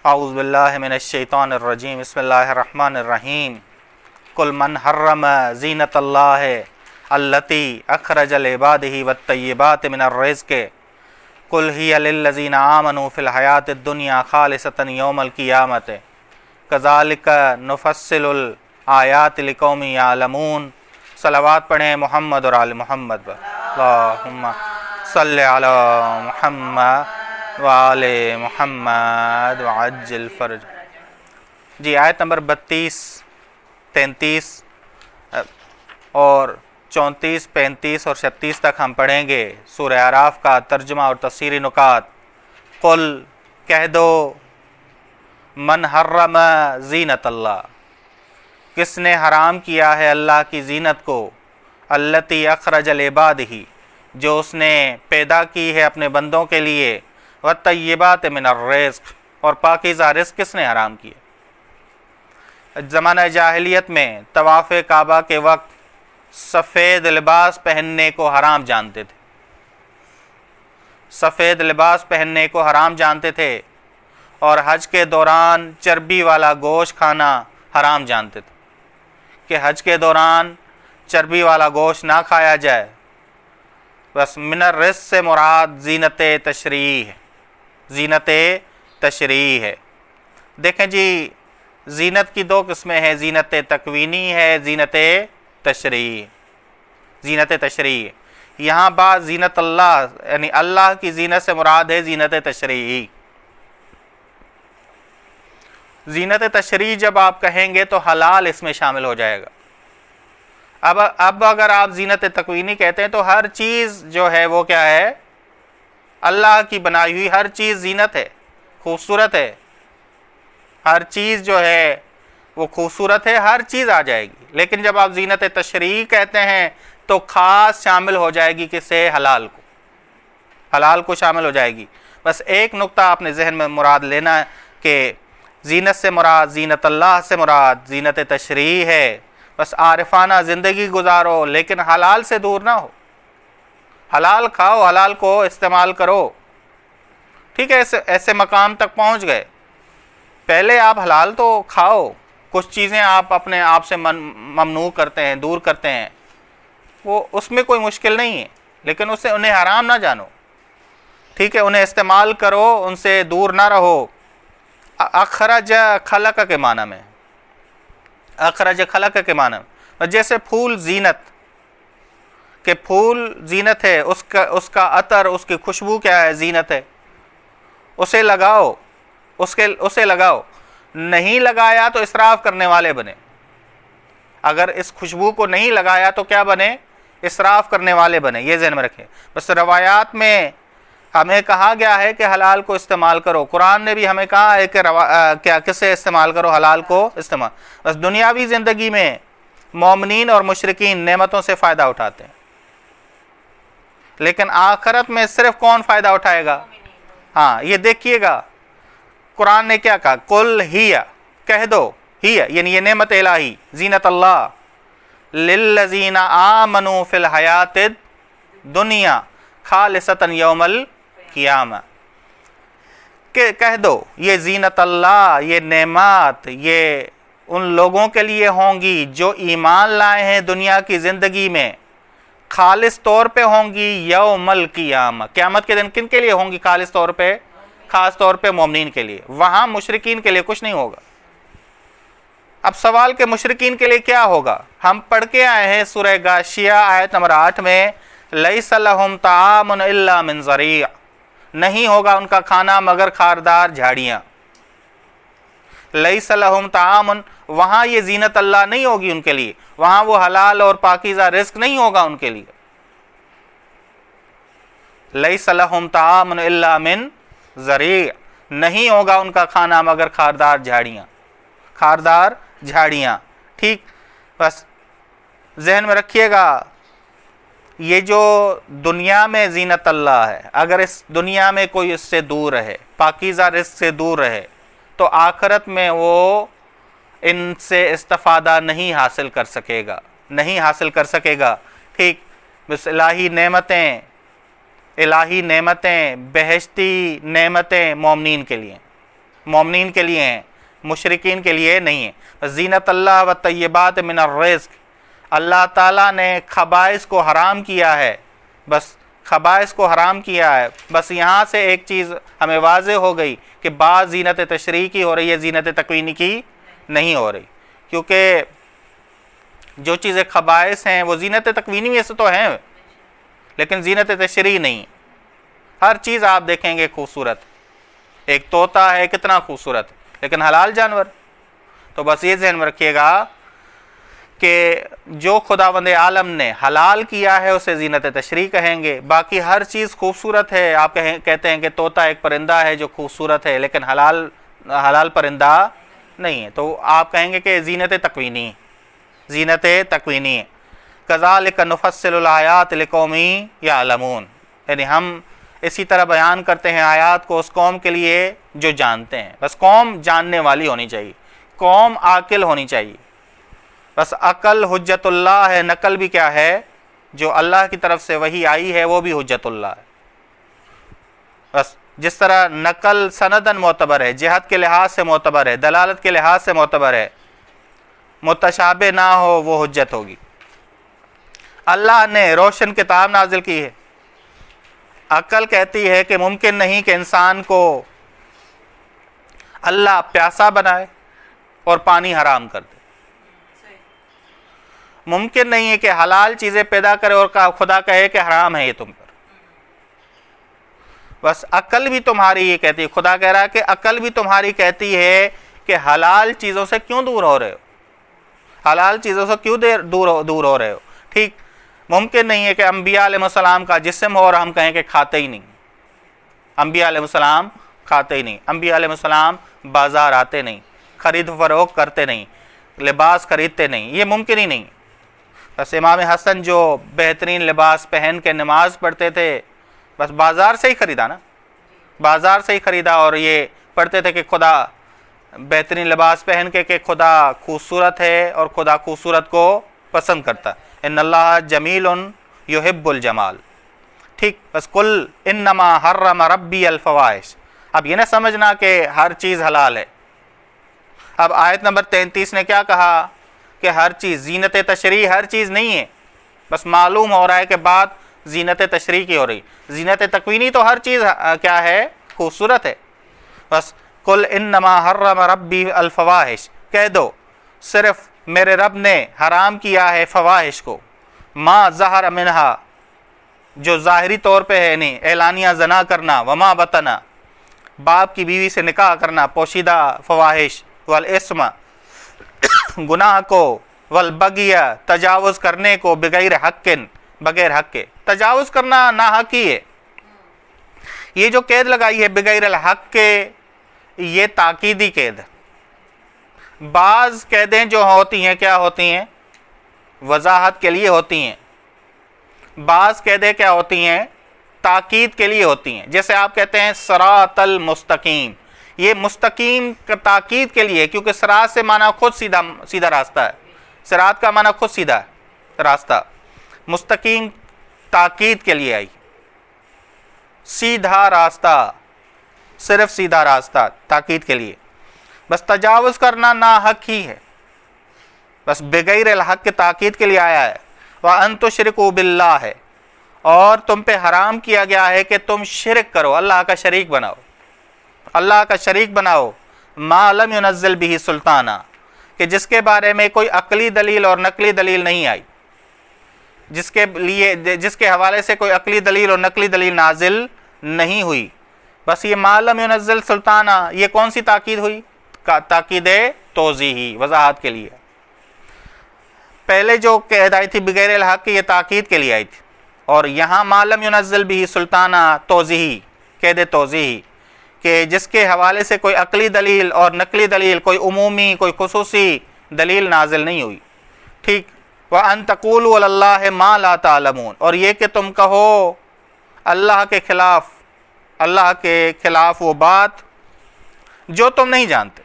اعوذ باللہ من الشیطان الرجیم بسم اللہ الرحمن الرحیم قل من حرم زینت اللہ التی اخرج لعبادہ والطیبات من الرزق قل ہی للذین آمنوا فی الحیاۃ الدنیا خالصۃ یوم القیامۃ کذالک نفصل الآیات لقوم یعلمون۔ صلوات پڑھیں محمد اور آل محمد پر، اللہم صلی علی محمد وآل محمد وعجل فرج۔ جی آیت نمبر 32، 33 اور 34، 35 اور 36 تک ہم پڑھیں گے سورہ اعراف کا ترجمہ اور تفسیری نکات۔ قل کہہ دو، من حرم زینت اللہ، کس نے حرام کیا ہے اللہ کی زینت کو، التی اخرج لعبادہ، جو اس نے پیدا کی ہے اپنے بندوں کے لیے، والطیبات من الرزق، اور پاکیزہ رزق کس نے حرام کیا۔ زمانہ جاہلیت میں طواف کعبہ کے وقت سفید لباس پہننے کو حرام جانتے تھے، سفید لباس پہننے کو حرام جانتے تھے، اور حج کے دوران چربی والا گوشت کھانا حرام جانتے تھے کہ حج کے دوران چربی والا گوشت نہ کھایا جائے۔ بس من الرزق سے مراد زینت تشریح ہے، زینت تشریح ہے۔ دیکھیں جی، زینت کی دو قسمیں ہیں، زینت تکوینی ہے، زینت تشریح، زینت تشریح۔ یہاں بات زینت اللہ یعنی اللہ کی زینت سے مراد ہے زینت تشریح۔ زینت تشریح جب آپ کہیں گے تو حلال اس میں شامل ہو جائے گا۔ اب اگر آپ زینت تکوینی کہتے ہیں تو ہر چیز جو ہے وہ کیا ہے، اللہ کی بنائی ہوئی ہر چیز زینت ہے، خوبصورت ہے، ہر چیز جو ہے وہ خوبصورت ہے، ہر چیز آ جائے گی۔ لیکن جب آپ زینت تشریح کہتے ہیں تو خاص شامل ہو جائے گی کسے، حلال کو، حلال کو شامل ہو جائے گی۔ بس ایک نقطہ آپ نے ذہن میں مراد لینا ہے کہ زینت سے مراد، زینت اللہ سے مراد زینت تشریح ہے۔ بس عارفانہ زندگی گزارو لیکن حلال سے دور نہ ہو، حلال کھاؤ، حلال کو استعمال کرو، ٹھیک ہے۔ ایسے مقام تک پہنچ گئے، پہلے آپ حلال تو کھاؤ، کچھ چیزیں آپ اپنے آپ سے ممنوع کرتے ہیں، دور کرتے ہیں، وہ اس میں کوئی مشکل نہیں ہے، لیکن اسے انہیں حرام نہ جانو، ٹھیک ہے، انہیں استعمال کرو، ان سے دور نہ رہو۔ اخرج خلق کے معنی میں، اخرج خلق کے معنی میں، جیسے پھول زینت، کہ پھول زینت ہے، اس کا عطر، اس کی خوشبو کیا ہے، زینت ہے، اسے لگاؤ، اسے لگاؤ، نہیں لگایا تو اسراف کرنے والے بنے۔ اگر اس خوشبو کو نہیں لگایا تو کیا بنے، اسراف کرنے والے بنے، یہ ذہن میں رکھیں۔ بس روایات میں ہمیں کہا گیا ہے کہ حلال کو استعمال کرو، قرآن نے بھی ہمیں کہا ہے کہ کیا کسے استعمال کرو، حلال کو استعمال۔ بس دنیاوی زندگی میں مومنین اور مشرکین نعمتوں سے فائدہ اٹھاتے ہیں، لیکن آخرت میں صرف کون فائدہ اٹھائے گا؟ ہاں یہ دیکھیے گا قرآن نے کیا کہا، قل ہی، کہہ دو، ہی یعنی یہ نعمت الہی زینت اللہ، للذین آمنوا فی الحیات الدنیا خالصۃ یوم القیامہ، کہ کہہ دو یہ زینت اللہ، یہ نعمت، یہ ان لوگوں کے لیے ہوں گی جو ایمان لائے ہیں دنیا کی زندگی میں، خالص طور پہ ہوں گی یوم القیامہ، قیامت کے دن۔ کن کے لیے ہوں گی خالص طور پہ؟ خاص طور پہ مومنین کے لیے، وہاں مشرکین کے لیے کچھ نہیں ہوگا۔ اب سوال کہ مشرکین کے لیے کیا ہوگا، ہم پڑھ کے آئے ہیں سورہ غاشیہ آیت نمبر 8 میں، لیس لہم طعام الا من ضریع، نہیں ہوگا ان کا کھانا مگر خاردار جھاڑیاں۔ لیس لہم طعام، وہاں یہ زینت اللہ نہیں ہوگی ان کے لیے، وہاں وہ حلال اور پاکیزہ رزق نہیں ہوگا ان کے لیے۔ لیس لہم طعام الا من ضریع، نہیں ہوگا ان کا کھانا مگر خاردار جھاڑیاں، خاردار جھاڑیاں، ٹھیک۔ بس ذہن میں رکھیے گا، یہ جو دنیا میں زینت اللہ ہے، اگر اس دنیا میں کوئی اس سے دور رہے، پاکیزہ رزق سے دور رہے، تو آخرت میں وہ ان سے استفادہ نہیں حاصل کر سکے گا، نہیں حاصل کر سکے گا، ٹھیک۔ بس الہی نعمتیں، الہی نعمتیں، بہشتی نعمتیں مومنین کے لیے، مومنین کے لیے ہیں، مشرکین کے لیے نہیں ہے۔ زینت اللہ و طیبات من الرزق، اللہ تعالیٰ نے خبائث کو حرام کیا ہے، بس خبائث کو حرام کیا ہے۔ بس یہاں سے ایک چیز ہمیں واضح ہو گئی کہ بعض زینت تشریعی کی ہو رہی ہے، زینت تکوینی کی نہیں ہو رہی، کیونکہ جو چیزیں خبائث ہیں وہ زینت تکوینی میں سے تو ہیں لیکن زینت تشریعی نہیں۔ ہر چیز آپ دیکھیں گے خوبصورت، ایک طوطا ہے کتنا خوبصورت لیکن حلال جانور۔ تو بس یہ ذہن میں رکھیے گا کہ جو خداوند عالم نے حلال کیا ہے اسے زینت تشریع کہیں گے، باقی ہر چیز خوبصورت ہے۔ آپ کہتے ہیں کہ طوطا ایک پرندہ ہے جو خوبصورت ہے لیکن حلال پرندہ نہیں ہے، تو آپ کہیں گے کہ زینت تکوینی، زینت تکوینی ہے۔ کذالک نفصل الآیات لقوم یعلمون، یعنی ہم اسی طرح بیان کرتے ہیں آیات کو اس قوم کے لیے جو جانتے ہیں۔ بس قوم جاننے والی ہونی چاہیے، قوم عاقل ہونی چاہیے۔ بس عقل حجت اللہ ہے، نقل بھی کیا ہے؟ جو اللہ کی طرف سے وحی آئی ہے وہ بھی حجت اللہ ہے۔ بس جس طرح نقل سندن معتبر ہے، جہت کے لحاظ سے معتبر ہے، دلالت کے لحاظ سے معتبر ہے، متشابہ نہ ہو وہ حجت ہوگی۔ اللہ نے روشن کتاب نازل کی ہے، عقل کہتی ہے کہ ممکن نہیں کہ انسان کو اللہ پیاسا بنائے اور پانی حرام کر دے، ممکن نہیں ہے کہ حلال چیزیں پیدا کرے اور خدا کہے کہ حرام ہے یہ تم پر۔ بس عقل بھی تمہاری یہ کہتی ہے، خدا کہہ رہا ہے کہ عقل بھی تمہاری کہتی ہے کہ حلال چیزوں سے کیوں دور ہو رہے ہو، حلال چیزوں سے کیوں دور ہو رہے ہو۔ ٹھیک، ممکن نہیں ہے کہ انبیاء علیہ السلام کا جسم ہو اور ہم کہیں کہ کھاتے ہی نہیں، انبیاء علیہ السلام کھاتے ہی نہیں، انبیاء علیہ السلام بازار آتے نہیں، خرید فروخت کرتے نہیں، لباس خریدتے نہیں، یہ ممکن ہی نہیں۔ بس امام حسن جو بہترین لباس پہن کے نماز پڑھتے تھے، بس بازار سے ہی خریدا نا، بازار سے ہی خریدا، اور یہ پڑھتے تھے کہ خدا بہترین لباس پہن کے کہ خدا خوبصورت ہے اور خدا خوبصورت کو پسند کرتا ہے، ان اللہ جمیل یحب الجمال۔ ٹھیک، بس کل انما حرم ربی الفواحش، اب یہ نہ سمجھنا کہ ہر چیز حلال ہے۔ اب آیت نمبر 33 نے کیا کہا کہ ہر چیز زینت تشریع ہر چیز نہیں ہے، بس معلوم ہو رہا ہے کہ بات زینت تشریع کی ہو رہی، زینت تکوینی تو ہر چیز کیا ہے؟ خوبصورت ہے۔ بس قل انما حرم ربی الفواحش، کہہ دو صرف میرے رب نے حرام کیا ہے فواحش کو، ما ظہر منہا، جو ظاہری طور پہ ہے، نہیں اعلانیہ زنا کرنا، وما بطنا، باپ کی بیوی سے نکاح کرنا، پوشیدہ فواحش، والاسم، گناہ کو، والبغی، تجاوز کرنے کو، بغیر حق، بغیر حق کے، تجاوز کرنا ناحق ہی ہے۔ یہ جو قید لگائی ہے بغیر الحق کے، یہ تاکیدی قید ہے۔ بعض قیدیں جو ہوتی ہیں کیا ہوتی ہیں؟ وضاحت کے لیے ہوتی ہیں، بعض قیدیں کیا ہوتی ہیں؟ تاکید کے لیے ہوتی ہیں۔ جیسے آپ کہتے ہیں صراط المستقیم، یہ مستقیم کا تاکید کے لیے، کیونکہ صراط سے معنی خود سیدھا راستہ ہے، صراط کا معنی خود سیدھا راستہ، مستقیم تاکید کے لیے آئی، سیدھا راستہ، صرف سیدھا راستہ تاکید کے لیے۔ بس تجاوز کرنا ناحق ہی ہے، بس بغیر الحق کے تاکید کے لیے آیا ہے۔ وَأَن تُشْرِكُوا بِاللَّهِ ہے، اور تم پہ حرام کیا گیا ہے کہ تم شرک کرو، اللہ کا شریک بناؤ، اللہ کا شریک بناؤ، ما لم ينزل به سلطانہ، کہ جس کے بارے میں کوئی عقلی دلیل اور نقلی دلیل نہیں آئی، جس کے حوالے سے کوئی عقلی دلیل اور نقلی دلیل نازل نہیں ہوئی۔ بس یہ ما لم ينزل سلطانہ، یہ کون سی تاکید ہوئی؟ تاکید توضیحی، وضاحت کے لیے۔ پہلے جو قید آئی تھی بغیر الحق کی، یہ تاکید کے لیے آئی تھی، اور یہاں ما لم ينزل به سلطانہ توضیحی، قید توضیحی، کہ جس کے حوالے سے کوئی عقلی دلیل اور نقلی دلیل، کوئی عمومی کوئی خصوصی دلیل نازل نہیں ہوئی۔ ٹھیک، وَأَن تَقُولُوا عَلَى اللَّهِ مَا لَا تَعْلَمُونَ، اور یہ کہ تم کہو اللہ کے خلاف وہ بات جو تم نہیں جانتے۔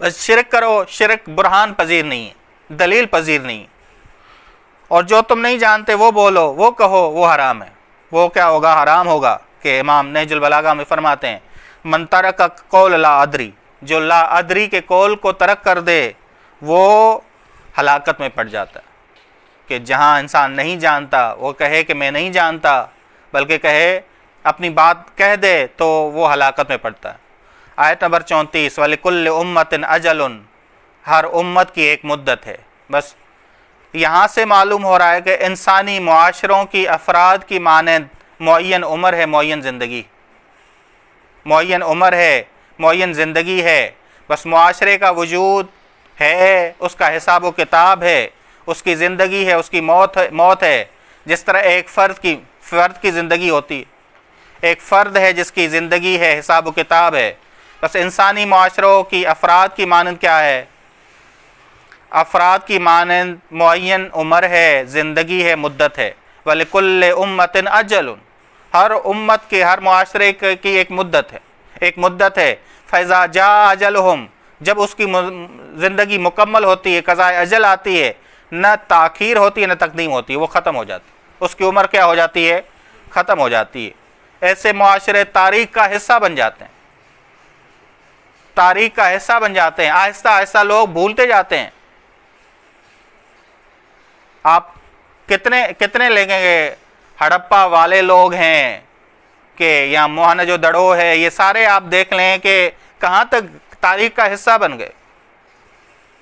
بس شرک کرو، شرک برہان پذیر نہیں ہے، دلیل پذیر نہیں ہے، اور جو تم نہیں جانتے وہ بولو، وہ کہو وہ حرام ہے، وہ کیا ہوگا؟ حرام ہوگا، کہ امام نہج البلاغہ میں فرماتے ہیں من ترک قول لا ادری، جو لا ادری کے قول کو ترک کر دے وہ ہلاکت میں پڑ جاتا ہے۔ کہ جہاں انسان نہیں جانتا وہ کہے کہ میں نہیں جانتا، بلکہ کہے اپنی بات کہہ دے تو وہ ہلاکت میں پڑتا ہے۔ آیت نمبر 34 وَلِكُلِّ أُمَّةٍ أَجَلٌ، ہر امت کی ایک مدت ہے۔ بس یہاں سے معلوم ہو رہا ہے کہ انسانی معاشروں کی افراد کی مانند معین عمر ہے، معین زندگی، معین عمر ہے، معین زندگی ہے۔ بس معاشرے کا وجود ہے، اس کا حساب و کتاب ہے، اس کی زندگی ہے، اس کی موت ہے۔ جس طرح ایک فرد کی زندگی ہوتی ہے، ایک فرد ہے جس کی زندگی ہے، حساب و کتاب ہے۔ بس انسانی معاشروں کی افراد کی مانند کیا ہے؟ افراد کی مانند معین عمر ہے، زندگی ہے، مدت ہے۔ وَلِكُلِّ أُمَّةٍ أَجَلٌ، ہر امت کے، ہر معاشرے کی ایک مدت ہے، ایک مدت ہے۔ فَإِذَا جَاءَ أَجَلُهُمْ، جب اس کی زندگی مکمل ہوتی ہے، قضاء اجل آتی ہے، نہ تاخیر ہوتی ہے نہ تقدیم ہوتی ہے، وہ ختم ہو جاتی ہے، اس کی عمر کیا ہو جاتی ہے؟ ختم ہو جاتی ہے۔ ایسے معاشرے تاریخ کا حصہ بن جاتے ہیں، تاریخ کا حصہ بن جاتے ہیں، آہستہ آہستہ لوگ بھولتے جاتے ہیں۔ آپ کتنے لیں گے ہڑپا والے لوگ ہیں کہ یا موہنجو دڑو ہے، یہ سارے آپ دیکھ لیں کہ کہاں تک تاریخ کا حصہ بن گئے،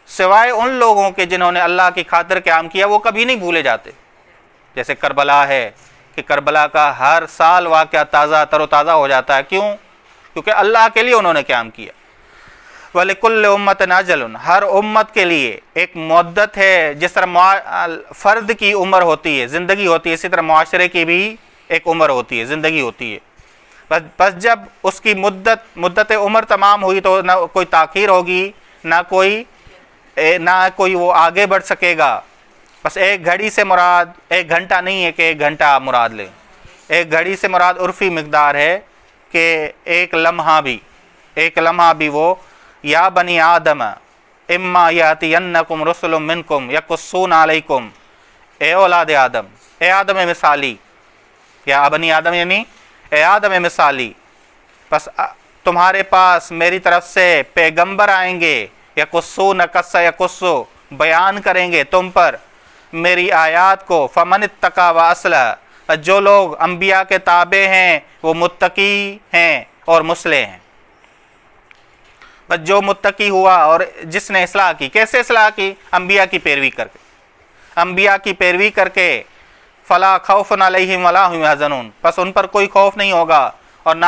سوائے ان لوگوں کے جنہوں نے اللہ کی خاطر قیام کیا، وہ کبھی نہیں بھولے جاتے۔ جیسے کربلا ہے کہ کربلا کا ہر سال واقعہ تر و تازہ ہو جاتا ہے، کیوں؟ کیونکہ اللہ کے لیے انہوں نے قیام کیا۔ وَلِكُلِّ أُمَّةٍ أَجَلٌ، ہر امت کے لیے ایک مدت ہے۔ جس طرح فرد کی عمر ہوتی ہے، زندگی ہوتی ہے، اسی طرح معاشرے کی بھی ایک عمر ہوتی ہے، زندگی ہوتی ہے۔ بس جب اس کی مدت عمر تمام ہوئی تو نہ کوئی تاخیر ہوگی، نہ کوئی وہ آگے بڑھ سکے گا۔ بس ایک گھڑی سے مراد ایک گھنٹہ نہیں ہے کہ ایک گھنٹہ مراد لیں، ایک گھڑی سے مراد عرفی مقدار ہے کہ ایک لمحہ بھی وہ یا بنی آدم اما یاتینکم رسل منکم یقصون علیکم، اے اولاد آدم، اے آدم مثالی، یا بنی آدم یعنی اے آدم مثالی، بس تمہارے پاس میری طرف سے پیغمبر آئیں گے، یقصون قص یقصو، بیان کریں گے تم پر میری آیات کو، فمن اتقی و اصلح، جو لوگ انبیاء کے تابع ہیں وہ متقی ہیں اور مصلح ہیں۔ بس جو متقی ہوا اور جس نے اصلاح کی، کیسے اصلاح کی؟ انبیاء کی پیروی کر کے، انبیاء کی پیروی کر کے، فلا خوف علیہم ولا هم یحزنون، پس ان پر کوئی خوف نہیں ہوگا اور نہ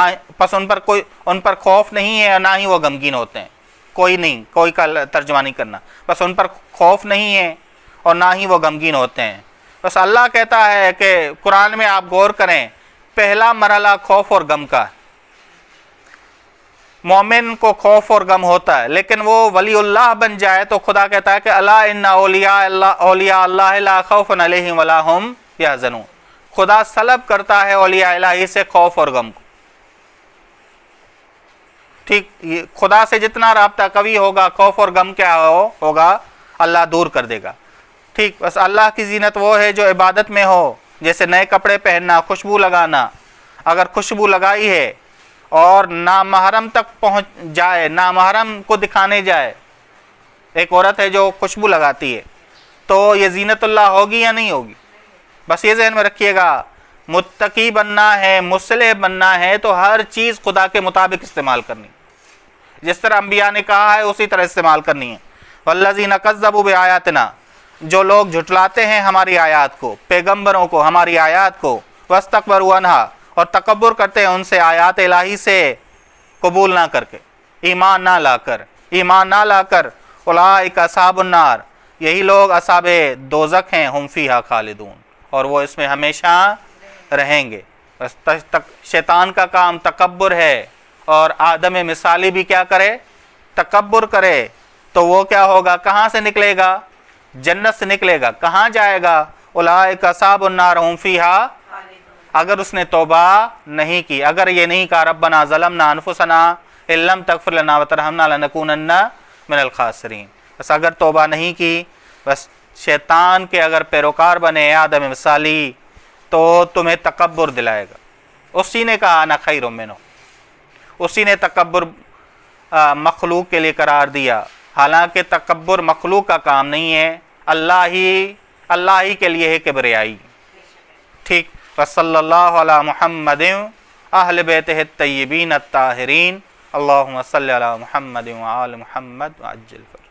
ان پر خوف نہیں ہے اور نہ ہی وہ غمگین ہوتے ہیں۔ کوئی کا ترجمہ نہیں کرنا، بس ان پر خوف نہیں ہے اور نہ ہی وہ غمگین ہوتے ہیں۔ بس اللہ کہتا ہے کہ قرآن میں آپ غور کریں، پہلا مرحلہ خوف اور غم کا ہے۔ مومن کو خوف اور غم ہوتا ہے، لیکن وہ ولی اللہ بن جائے تو خدا کہتا ہے کہ الا ان اولیاء اللہ لا خوف علیہم ولا هم یحزنون، خدا سلب کرتا ہے اولیاء الہی سے خوف اور غم کو۔ ٹھیک، خدا سے جتنا رابطہ قوی ہوگا، خوف اور غم کیا ہوگا؟ اللہ دور کر دے گا۔ ٹھیک، بس اللہ کی زینت وہ ہے جو عبادت میں ہو، جیسے نئے کپڑے پہننا، خوشبو لگانا۔ اگر خوشبو لگائی ہے اور نامحرم تک پہنچ جائے، نامحرم کو دکھانے جائے، ایک عورت ہے جو خوشبو لگاتی ہے، تو یہ زینت اللہ ہوگی یا نہیں ہوگی؟ بس یہ ذہن میں رکھیے گا، متقی بننا ہے، مصلح بننا ہے تو ہر چیز خدا کے مطابق استعمال کرنی، جس طرح انبیاء نے کہا ہے اسی طرح استعمال کرنی ہے۔ والذین کذبوا بآیاتنا، جو لوگ جھٹلاتے ہیں ہماری آیات کو، پیغمبروں کو، ہماری آیات کو، واستکبروا عنہا، اور تکبر کرتے ہیں ان سے، آیات الہی سے قبول نہ کر کے، ایمان نہ لا کر، اولئک اصحاب النار، یہی لوگ اصحاب دوزخ ہیں، ہم فیہا خالدون، اور وہ اس میں ہمیشہ رہیں گے۔ بس شیطان کا کام تکبر ہے، اور آدم مثالی بھی کیا کرے؟ تکبر کرے، تو وہ کیا ہوگا؟ کہاں سے نکلے گا؟ جنت سے نکلے گا۔ کہاں جائے گا؟ اولئک اصحاب النار ہم فیہا، اگر اس نے توبہ نہیں کی، اگر یہ نہیں کہا ربنا ظلمنا انفسنا ان لم تغفر لنا وترحمنا لنکونن من الخاسرین، بس اگر توبہ نہیں کی، بس شیطان کے اگر پیروکار بنے آدم مثالی تو تمہیں تکبر دلائے گا۔ اسی نے کہا انا خیر منہ، اسی نے تکبر مخلوق کے لیے قرار دیا، حالانکہ تکبر مخلوق کا کام نہیں ہے، اللہ ہی کے لیے ہے کبریائی۔ ٹھیک، وصلی اللہ علی محمد اہل بیتہ الطیبین الطاہرین، اللہم صلی علی محمد وآل محمد وعجل فرجہ۔